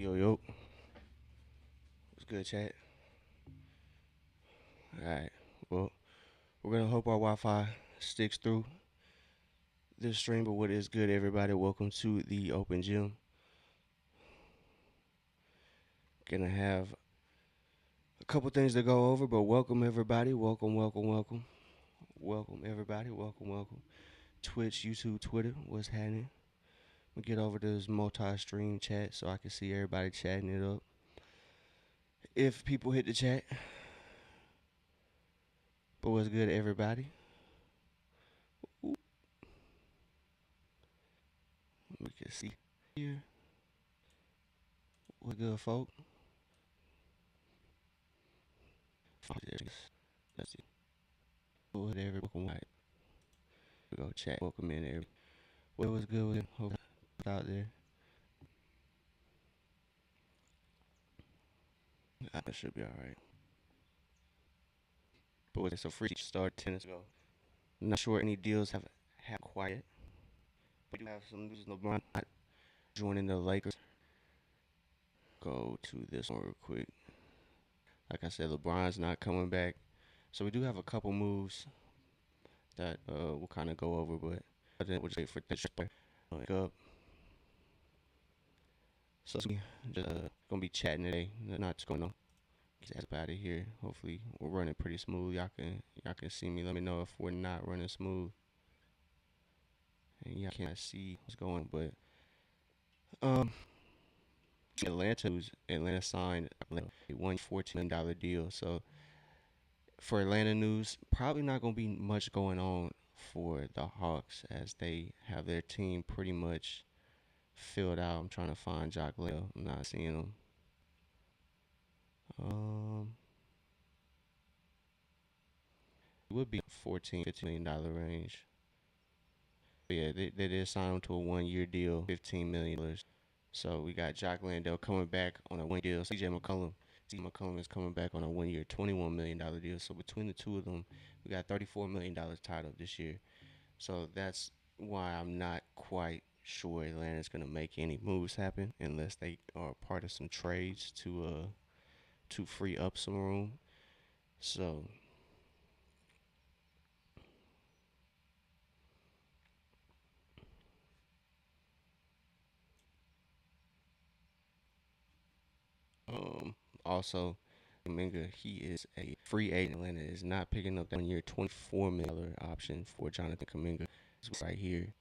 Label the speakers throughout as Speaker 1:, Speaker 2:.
Speaker 1: Yo, yo. What's good, chat? Alright. Well, we're going to hope our Wi Fi sticks through this stream. But what is good, everybody? Welcome to the Open Gym. Gonna have a couple things to go over, but welcome, everybody. Welcome, welcome, welcome. Welcome, everybody. Welcome, welcome. Twitch, YouTube, Twitter. What's happening? We get over to this multi stream chat so I can see everybody chatting it up. If people hit the chat. But what's good, everybody? Ooh, we can see here. What's good, folk? That's it. Whatever. Welcome, right. We go chat. Welcome in there. What was good with it? Hope out there. That should be alright. But it's a free start 10 minutes ago. Not sure any deals have quiet. But we do have some news. LeBron not joining the Lakers. Go to this one real quick. Like I said, LeBron's not coming back. So we do have a couple moves that we'll kind of go over, but then we'll just wait for the trailer. Up. So just gonna be chatting today. Not going on. Get out of here. Hopefully we're running pretty smooth. Y'all can see me. Let me know if we're not running smooth. And y'all can't see what's going, but um Atlanta signed a $114 million deal. So for Atlanta news, probably not gonna be much going on for the Hawks as they have their team pretty much filled out. I'm trying to find Jock Lell. I'm not seeing him. Um, it would be $14-15 million range. But yeah, they did sign him to a 1 year deal, $15 million. So we got Jock Landale coming back on a 1 year deal. CJ McCollum is coming back on a 1 year, $21 million deal. So between the two of them, we got $34 million tied up this year. So that's why I'm not quite sure Atlanta's gonna make any moves happen unless they are part of some trades to free up some room. So um also Kuminga, he is a free agent. Atlanta is not picking up that 1 year $24 million option for Jonathan Kuminga. It's right here.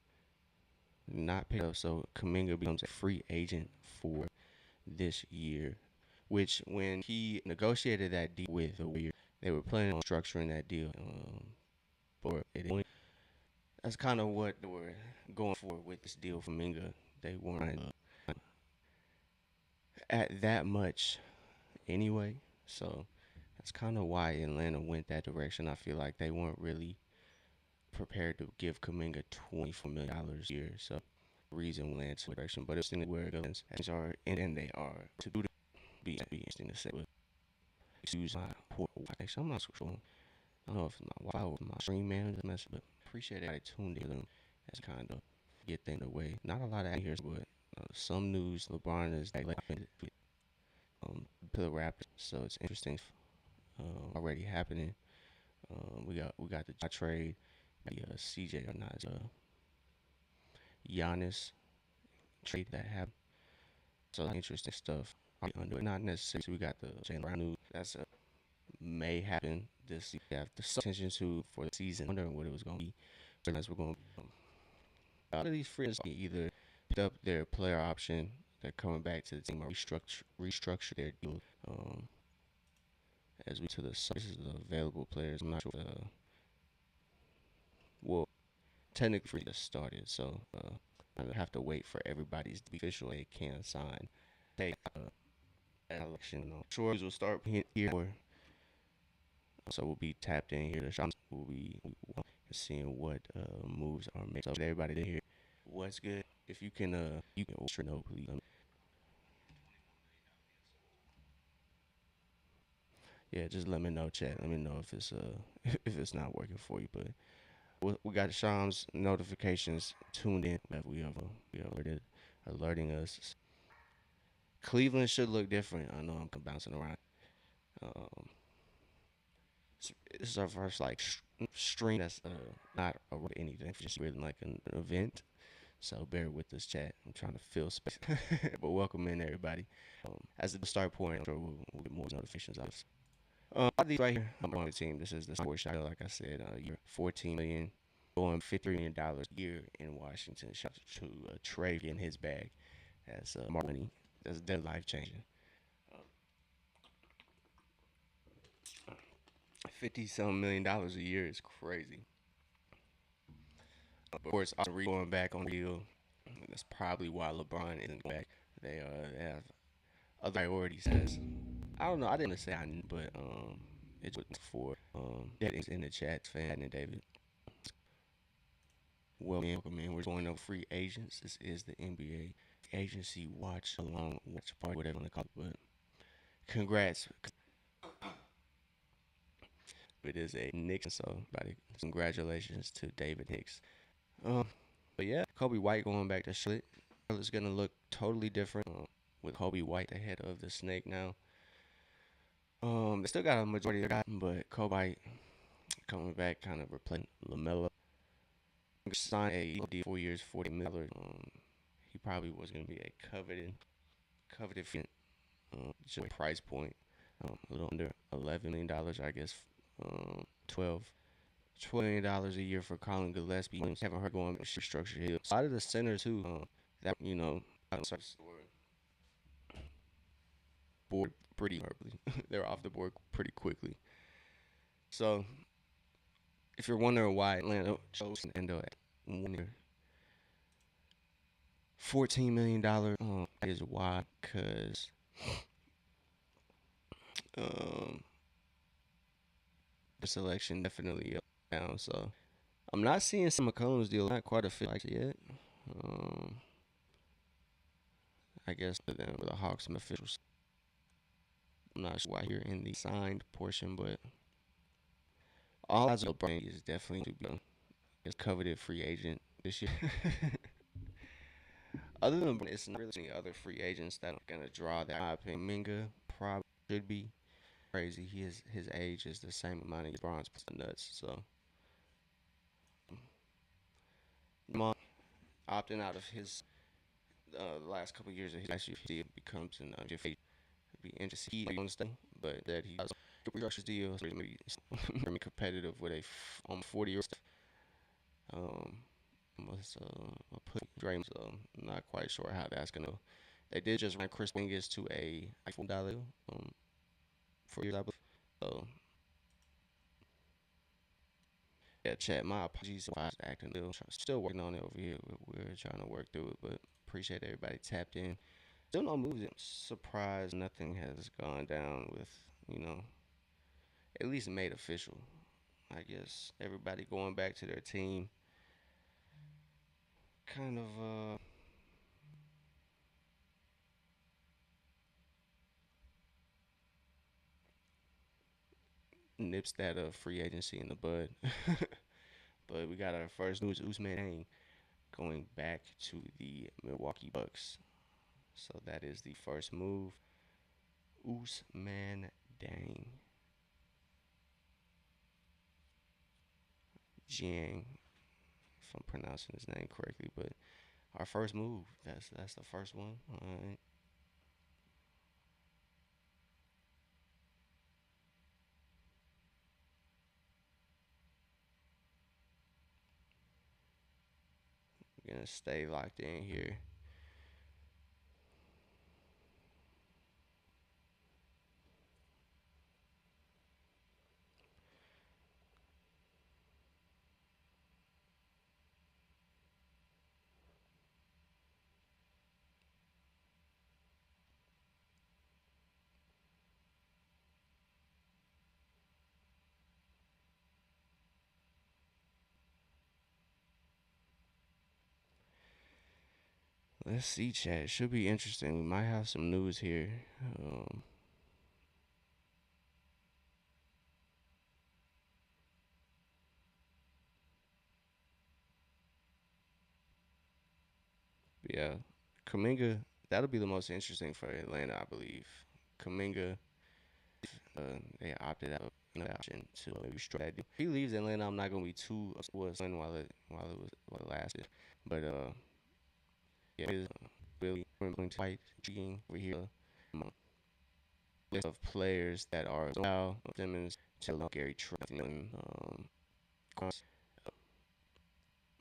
Speaker 1: Not picked up, so Kuminga becomes a free agent for this year. Which when he negotiated that deal with the Warriors, they were planning on structuring that deal for it. That's kind of what they were going for with this deal for Minga. They weren't at that much anyway, so that's kind of why Atlanta went that direction. I feel like they weren't really prepared to give Kuminga $24 million a year, so reason went that direction. But it's in where it goes, things are, and they are to do. Be interesting to say. But excuse my poor Wi-Fi. I'm not so sure. I don't know if my Wi-Fi or my stream manager messed, but appreciate it. I tuned in. That's kind of get things away. Not a lot of here, but some news. LeBron is like to the Raptors, so it's interesting. Already happening. We got the trade, the CJ or not Giannis trade that happened. So interesting stuff. Under not necessarily. So we got the Jalen Brown news. That's may happen this season. We have the attention to for the season. Wondering what it was going to be. So as we're going to a lot of these free agents either picked up their player option. They're coming back to the team or restructure their deal. As we to the services of available players, I'm not sure. Well, technically free just started, so I have to wait for everybody's to be official. They can sign. They election. Sure, will start here. So we'll be tapped in here. The shops will be seeing what moves are made. So everybody in here, what's good? If you can know, please. Yeah, just let me know, chat. Let me know if it's if it's not working for you. But we got Shams notifications tuned in that we have alerting us Cleveland should look different. I know I'm bouncing around. Um, this is our first like stream that's not about anything, just really like an event. So bear with this chat. I'm trying to fill space, but welcome in everybody. As it start pouring, I'm sure we'll get more notifications out. These right here, I'm on the team. This is the sports shot. Like I said, year 14 million, going $50 million a year in Washington. Shout out to Trey in his bag. That's more money. That's dead life changing. 50-some million a year is crazy. Of course, going back on the deal. That's probably why LeBron isn't going back. They have other priorities. As I don't know. I didn't say I knew, but it's for that is in the chat, fan and David. Welcome in. We're going over free agents. This is the NBA agency watch party, whatever you want to call it. But congrats. It is a Knicks, so congratulations to David Hicks. Um, but yeah, Kobe White going back to Charlotte. It's gonna look totally different with Kobe White ahead of the Snake now. They still got a majority of guys, but Kobe White coming back, kind of replacing LaMelo. Signed a deal 4 years, $40 million. He probably was gonna be a coveted just price point. A little under $11 million, I guess. 12 $12 million a year for Colin Gillespie. Haven't heard going restructure here. A lot of the centers too. That board pretty horribly. They're off the board pretty quickly. So if you're wondering why Atlanta chose to end up at $14 million, is why, because um, the selection definitely up down. So I'm not seeing some McCollum's deal. Not quite a fit like yet. I guess with the Hawks and officials. I'm not sure why you're in the signed portion, but all eyes on LeBron is definitely to be a coveted free agent this year. Other than LeBron, it's not really any other free agents that are gonna draw that. In my opinion, Minga probably should be crazy. His age is the same amount of LeBron's nuts. So, Jamal opting out of his last couple of years of his actually deal becomes an be interested. He understand, but that he does restructures deals, maybe competitive with a 40 year was put Draymond. So I'm not quite sure how that's gonna. They did just run Chris Mingus to a $4 for years, I believe. So yeah, chat. My apologies if I was acting ill. Still working on it over here. We're trying to work through it, but appreciate everybody tapped in. Still no moves. I'm surprised nothing has gone down with at least made official. I guess everybody going back to their team. Kind of nips that free agency in the bud. But we got our first news, Ousmane Dieng going back to the Milwaukee Bucks. So that is the first move. Ousmane Dieng. Jiang, if I'm pronouncing his name correctly, but our first move. That's the first one. All right. We're gonna stay locked in here. Let's see, chat. It should be interesting. We might have some news here. Yeah, Kaminga That'll be the most interesting for Atlanta, I believe. Kaminga, they opted out the option to maybe strike that deal. If he leaves Atlanta, I'm not gonna be too was while it lasted. But yeah, it's really quite intriguing over here. Um, List of players that are now Simmons, Taylor, Gary Trent, Collins,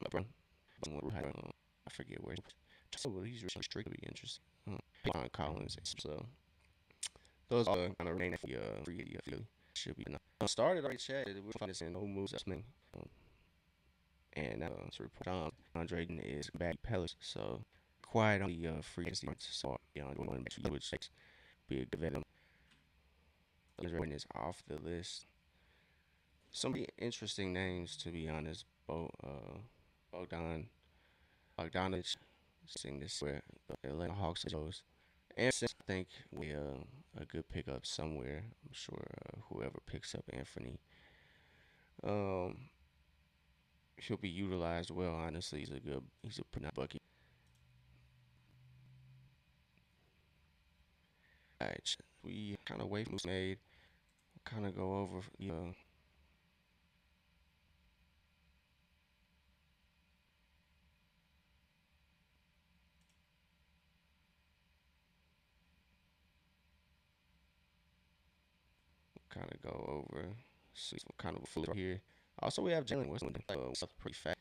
Speaker 1: LeBron, I forget where. So he's restricted. Be interesting. John Collins. So those are kind of remain free. Should be enough. Started already chatted. We're finding no moves. That's me. Um, and to report Andre is back Palace. So quiet on the free agency. So beyond one match, which be a good vet. Andre is off the list. Some interesting names to be honest. Bogdan Bogdanovich, seeing this where the Atlanta Hawks goes. And I think we a good pickup somewhere. I'm sure whoever picks up Anthony, um, he'll be utilized well. Honestly, he's a pretty nice bucket. Alright, we kind of wait moves made. Kind of go over kind of go over. See some kind of a flip here. Also, we have Jalen Wilson. Pretty fast.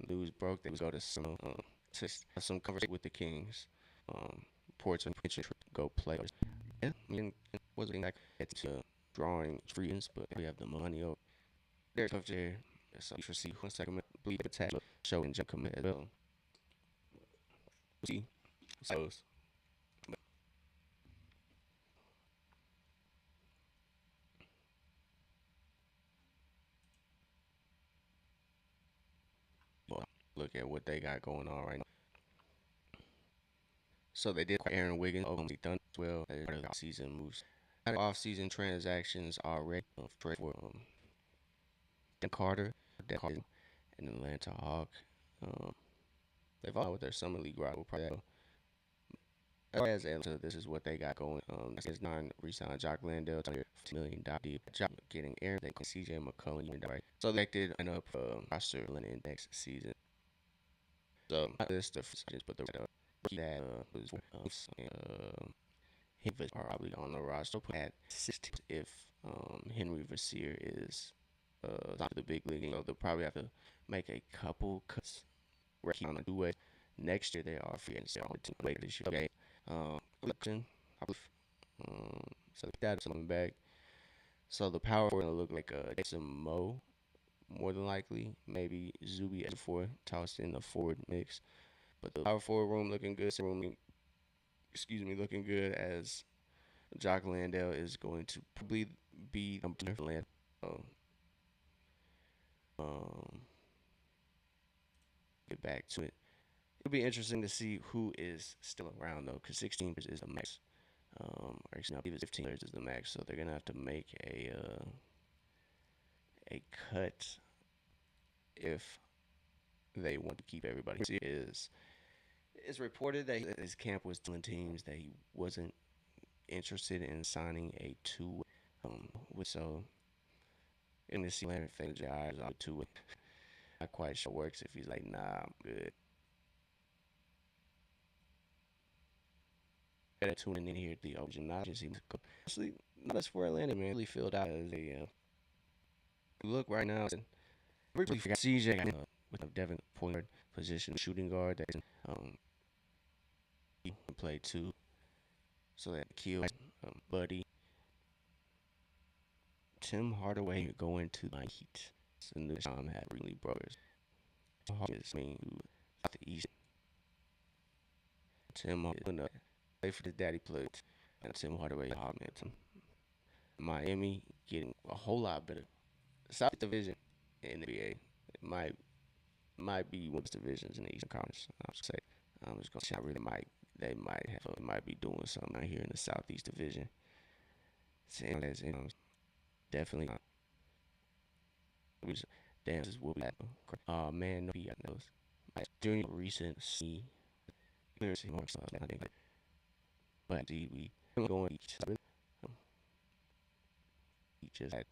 Speaker 1: News broke that we go to to have some conversation with the Kings. Reports on go players. Yeah, I mean, it wasn't like it's drawing free ins, but we have the money over there. Tough there. So you should see 1 second. Believe the tag show and jump commit as well. See, so look at what they got going on right now. So they did acquire Aaron Wiggins. Oklahoma done as well. Part of season moves. Off-season transactions already for Dan Carter, an Atlanta Hawk. Um, they've all with their summer league rival. Probably as Atlanta, this is what they got going. It's nine re-signed Jock Landale, $2 million deal. Jock getting Aaron, they CJ McCollum, right? So they did end up roster in next season. So not this the seasons, but the that was he was probably on the roster at 16 if Henry Vassir is to the big league. So they'll probably have to make a couple cuts. On a two-way. Next year they are free agency on the team later this year. Okay. Election, I believe. So that's coming back. So the power forward gonna look like Jason Moe, more than likely. Maybe Zuby as four tossed in the forward mix. But the power forward room looking good. Looking good as Jock Landale is going to probably be the land. So, um, get back to it. It'll be interesting to see who is still around though, because 16 is the max. Or actually, I believe it's 15 players is the max, so they're gonna have to make a cut if they want to keep everybody. It's reported that his camp was telling teams that he wasn't interested in signing a two. So in the Atlanta fans, eyes on two. Not quite sure works if he's like, nah, I'm good. Tuning in here at the Ocean Agency. Actually, that's for Atlanta, man. Really filled out as a look right now. Really forgot CJ with a Devin Pollard position, shooting guard that he can play too. So that Keel, Buddy, Tim Hardaway going to my Heat. So new had really brothers. Is out the East. Tim Hardaway play for his daddy played, and Tim Hardaway Hawkman. Miami getting a whole lot better. South Division in the NBA. It might be one of the divisions in the Eastern Conference. I'm just gonna say I really might they might be doing something out here in the Southeast Division. Same as definitely damn this will be man no he knows. Junior recent C I think But we going he just had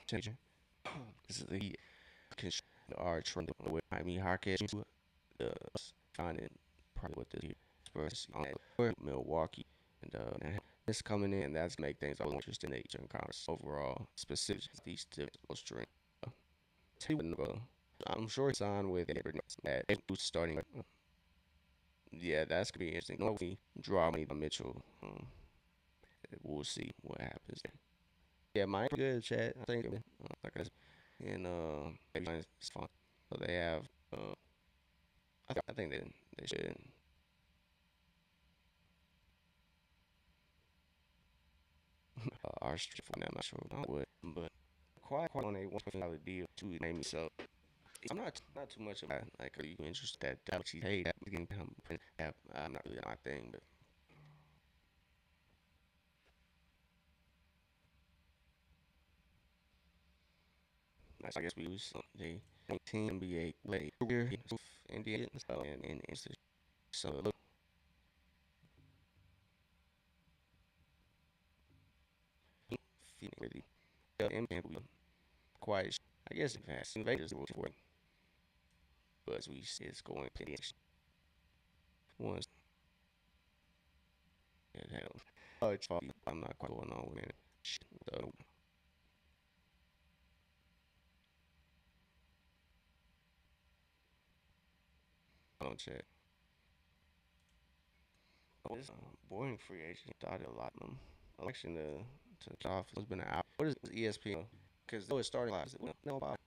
Speaker 1: changing. This is the our trend with I mean Harkett uh finding probably what this year Spurs on Milwaukee and this coming in that's make things a little interesting in the Eastern Conference overall specific these two string. I'm sure he signed with that starting. Yeah, that's gonna be interesting. No, we draw me Mitchell. We'll see what happens. Yeah, mine good, Chad. I think like I said, and it's fun. So they have. I think they should. Our street for I'm not sure about what, but quite on a $1 million deal to name me. So I'm not too much about like are you interested that what you hey that getting that not really my thing, but I guess we use the team NBA play career Indiana and so look really and we quite I guess fast invaders were for it, but as we see it's going pitch once and hell. Oh, it's fine. I'm not quite going on with it. So don't check. This boring free agent started a lot of them. Election to the office has been out. What is ESPN? Because though it's starting last, we don't know about.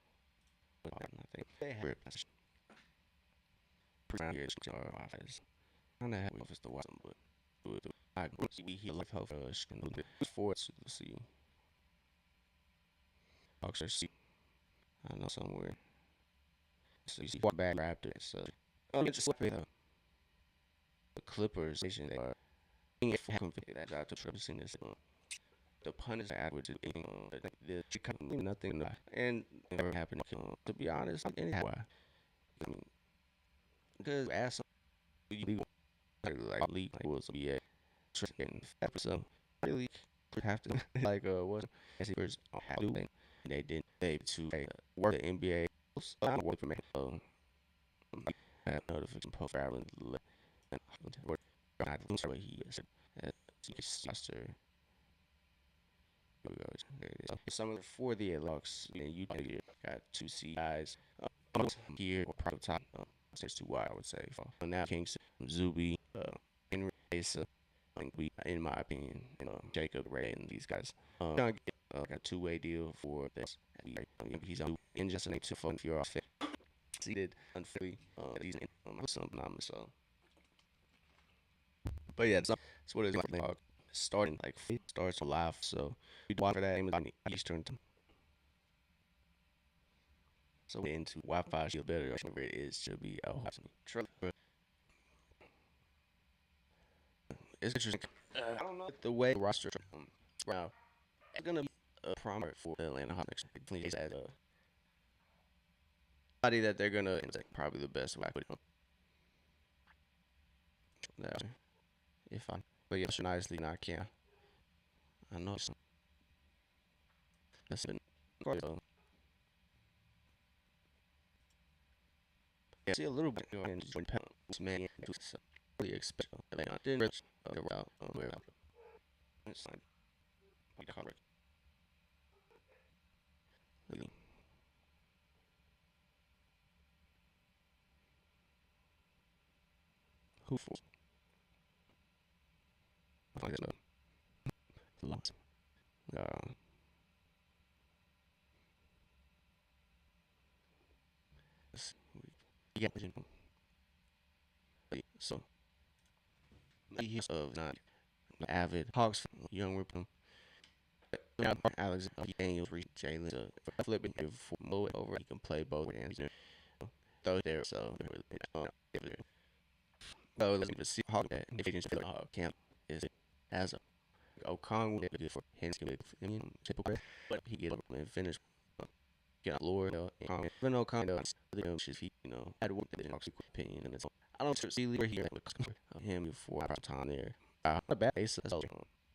Speaker 1: I think they have it. Around here, our office. I don't know how we office to watch them, but I we hear like how us and the sports to see. Boxer see. I know somewhere. So you see back Raptors. So just flip it. The Clippers, they are being that job to Trevor seen this. The punish afterwards is the kind of nothing and never happened. To be honest, anyhow, I mean, because as you like league like was be a getting episode really have to like what as he was how do they didn't they to work the NBA work for me notification post traveling and not what he said master some of the for the locks and you got two C guys here or prototype since two I would say so now Kings Zuby Henry Asa we in my opinion Jacob Ray and these guys trying to get a two-way deal for this he's on in just an to phone if you're off seated unfairly he's some numbers so but yeah that's what it is like starting like starts live so we watch for that aim is Eastern time. So into Wi-Fi should better whatever it is should be true. It's interesting. I don't know the way the roster now it's gonna be a primer for the Atlanta Hawks. Definitely as a body that they're gonna it's like probably the best way I put it on that if I but yeah, nicely not can I know some that's been yeah, see a little bit and Jordan Pounds man so really expect Atlanta didn't route where it's like correct really who for like that a lot uh yeah so he's of not avid Hawks young rip now Alex Daniels reached Jalen to flip it for Mo over. He can play both hands. Throw there, so so let's see how that agents feel camp is as a Okong would be good for hands can be typical, but he get up and finish get on Lord even Okong should he had one opinion and it's I don't see where he with him before our time there. Not a bad base, so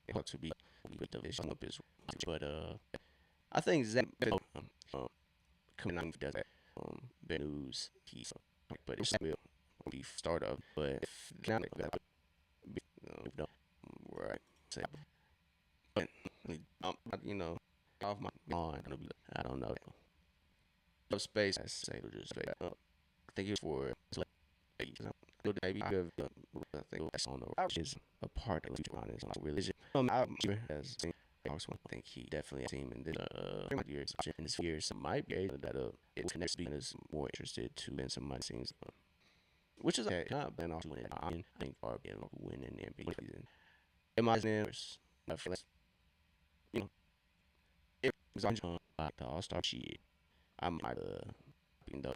Speaker 1: it ought to be with division up his, but I think Zach um, coming out does that bad news. He's but it's will be start up, but now that don't right. So, but you know, off my mind, I don't know. Of space, I say, just I think it's for maybe good. I think that's on the right is a part of honest religion. I'm sure as I think he definitely has seen in this years in this years so might be able that it connects being is more interested to in some money scenes, which is okay. Not been off winning. I think far being winning the NBA season. In my sense, I feel like you know if I'm like the All Star shit, I might been done.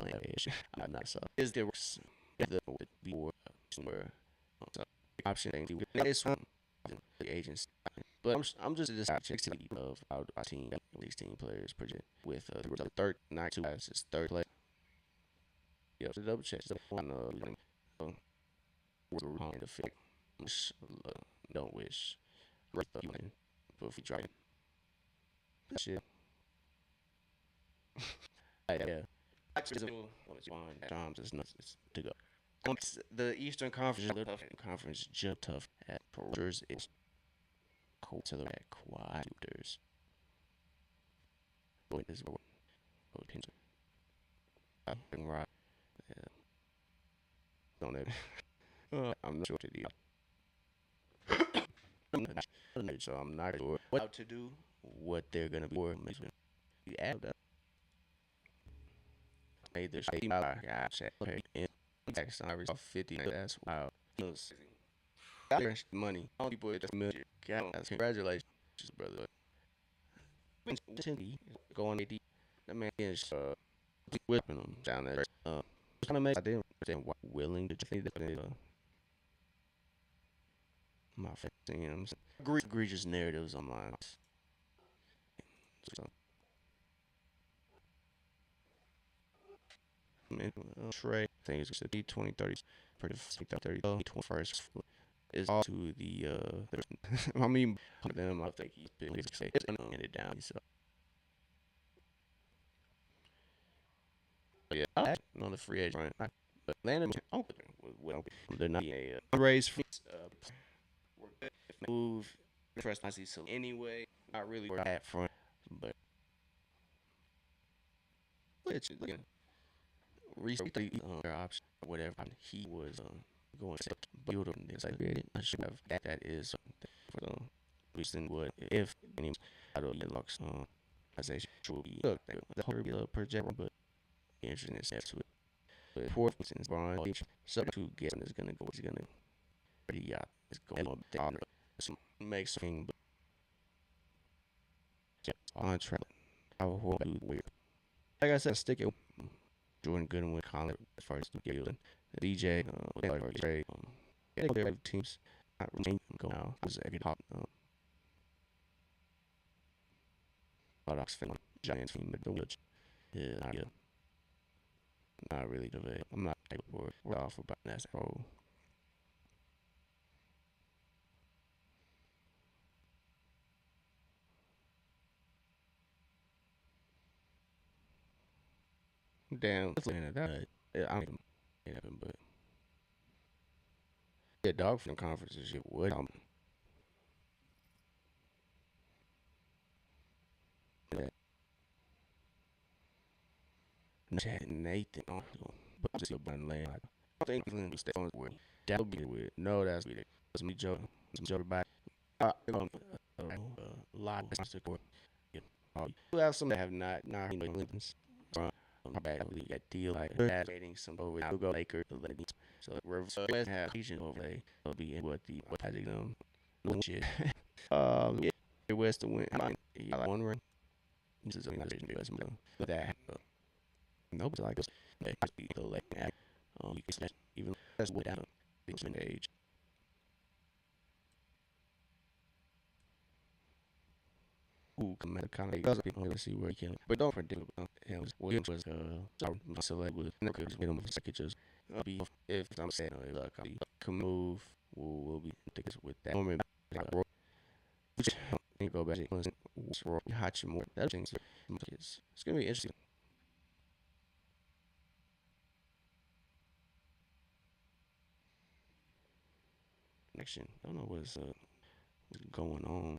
Speaker 1: I'm not so. Is there the before somewhere option thing this one the agents. But I'm just this objectivity of our team, 16 players project with the third not two guys, it's third player. Yeah, so double check. One we're on the field. Don't wish. Right up, but if we try shit, yeah. Times is nuts to go. The Eastern Conference jump tough at Rogers is cold to the at Quaders. But this what I think right. Yeah. Don't know. I'm not sure to do. So I'm not sure what to do, what they're gonna be for. You add that. Made this team out. Yeah, okay. And Jackson, I reached 50. That's wow. Money. All people just million. Congratulations, brother. Going AD. That man is whipping them down there. Trying to make I didn't understand why willing to think that my fans egregious narratives online. So, man, Trey things it's the 2030 for the 30 21st is all to the I mean them I think he's been say it down so yeah on the free agent right but Landon well they're not a raise move trust I see so anyway not really that front but it's recently their option or whatever he was going to build up this idea I should have that is for the reason would if any out of the locks as a should be look the whole project but interesting steps to it but poor since Brian so to get is gonna go he's gonna pretty it's going on make something but on track I will weird like I said stick it Jordan Goodwin, Colin as far as the Galen, DJ, Trey, yeah, teams not really go now. It was a good hop. Bulldogs fan, Giants team, but the Woods, yeah, not really the way. I'm not able to we're off about that. So damn, let's look at that. Yeah, I don't even it happened, but yeah, dog from the conference and shit. What? Chad Nathan on but just a button land. I think Cleveland will stay on where that would be weird. No, that's weird. It's me Joe. Some Joe everybody. A lot of support. Yeah. You have some that have not Olympians. My bad. I believe that deal like that rating some over. I'll go Lakers. So West have Asian overlay. Will be what the what has it no shit. Yeah, West to win. Yeah, like one ring. This is a nice but that nobody's like us. They just be like you can even that's without the age. Who come out kind of does people to see where he can, but don't predict him. Williams was select with because made him packages. Be if I'm saying look, I can move. We'll be thinking with that moment. Go back to Hachimura. That thing is it's gonna be interesting. Connection. I don't know what's going on.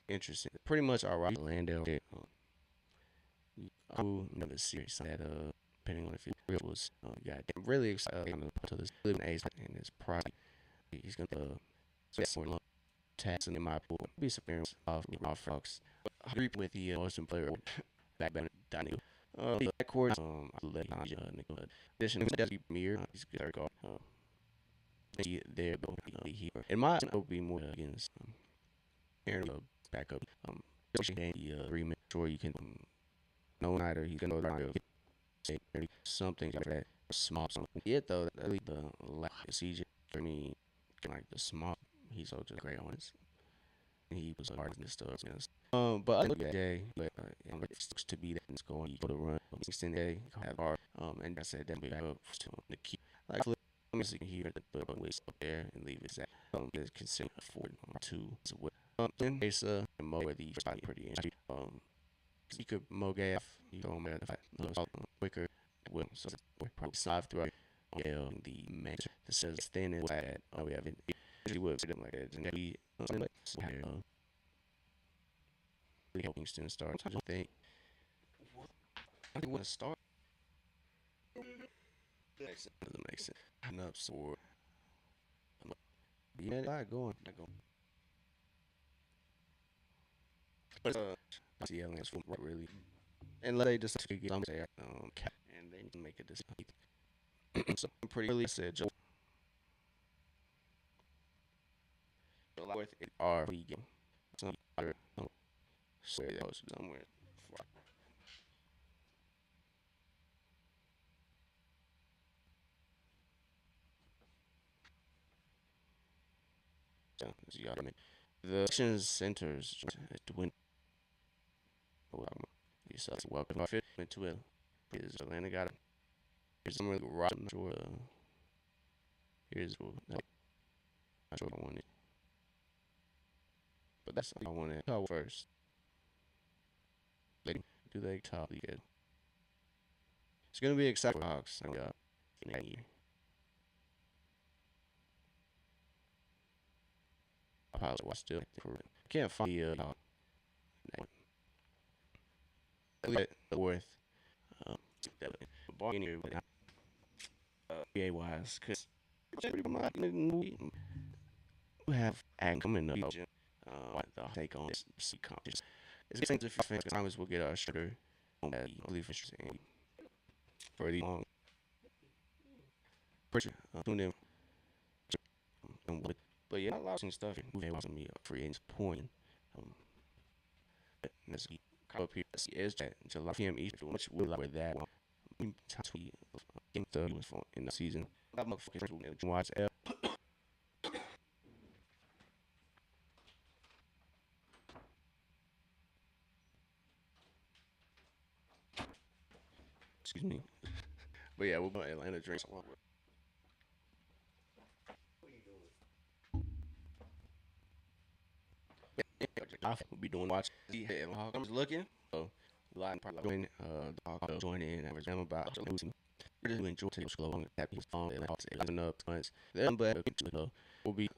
Speaker 1: Interesting. Pretty much all right. Orlando. Who never series that depending on if it was yeah, I'm really excited to this living ace and his pride. He's gonna spend more long tax in my pool. Be experience of Fox. Agree with the Austin player back Daniel. The backcourt I let Nicola. Addition to the mirror, he's good guard. There here. In my opinion, it would be more against Aaron backup. The agreement sure you can no matter he's gonna go say something like that small something. Yeah though at least the CJ I mean like the small he's so just great on it. He was hard in this stuff. Yes. But I look at Jay, but it looks to be that it's going to go to run. Extend Jay, have hard. And I said that be back up to the key. Like let me see here the waist up there and leave it at is considered for two as well. Then it's and Mo where the body pretty interesting. You could Mo Gaff, you go man quicker will so probably slide through the man that says thin is that we have it usually would fit them like that and we Kingston start. I don't think I want to start. Doesn't make sense. I'm up for yeah, I going. I go. But I see aliens from really. And let they just get some say and they can make a decision. So I'm pretty really said July 4th it are vegan. Some other say that was somewhere. Yeah, the action centers dwindling. These welcome fit into it. Is Atlanta got it? Here's some really rock. I'm sure. Here's not sure I want it, but that's I want it. Top first. Like, do they top the good? It's gonna be exciting for Hawks. In that year. I probably watch still for it. I can't find the worth that bar in here, but PA wise, cause we have act coming up. What the take on this competition? It's the same to fans. Thomas will get a shooter. I believe for the long. Pressure. Tune in. But yeah, a lot of stuff. They wasn't me free and point. Um, let's see. Up here is that July PM Eastern, which will like that. Tweet in the season. That motherfucker watch L. Excuse me. But yeah, we're going to Atlanta drinks. I will be doing watch. I was looking. So, line probably join join in. I was about losing. Just enjoy taking slow on that piece phone and up once. Then but we'll be